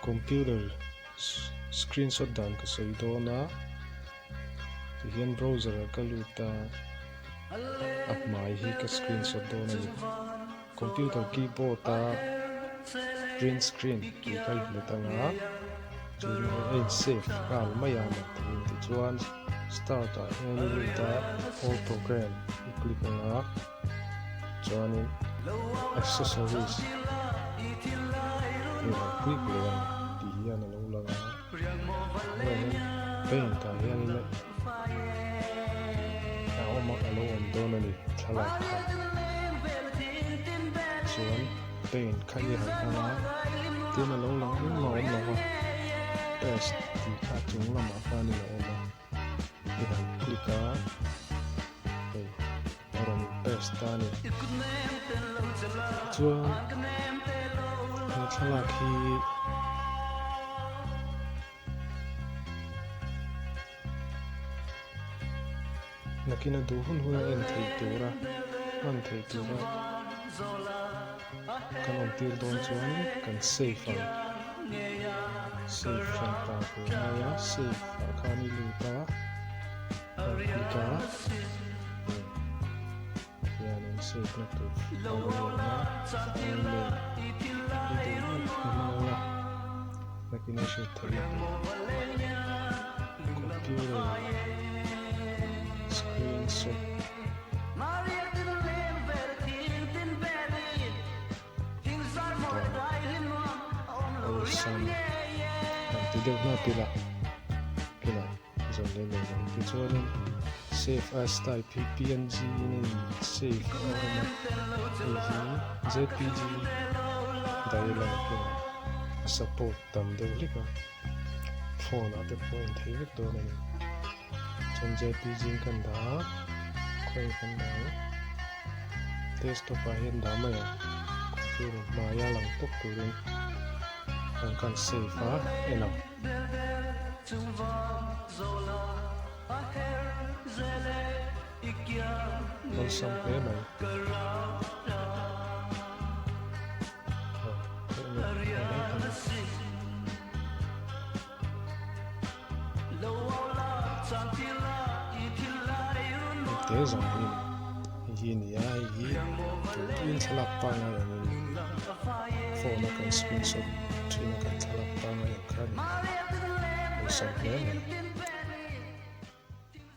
computer screenshot dan ka soi do na hian browser ka luta app mai hi ka screenshot do na ni computer keyboard ta green screen ki kal luta nga chun ai save kal maya na ti chuan start a hian luta all program click nga chuan accessories quick learn ti hian lo langa paint ta hian na oma alo om do na ni thala chuan paint khai hi hanga tin alo lang ma om lawa test ti kha chung lama pa ni lo oma ihan click a oron test ta ni chuan thala khi nakina du hun en thei tura an thei tura kan on tir don chuan kan save ang save ang ta ko ya save akhani luta ka yan ang save na to nakina siya thei computer screenshot awesome tidak na pila zon le chuan save as type png ni save jpg dialog support tam de lika phone at the point thei do na chon jpg kan da khoi kan da desktop a hian da mai phone maya lang tok turin ang kan save a enough awesome pe mai te zong hi ni ya hi in thalak pa nga yang phone kan screenshot thin kan thalak pa nga yang khan awesome pe mai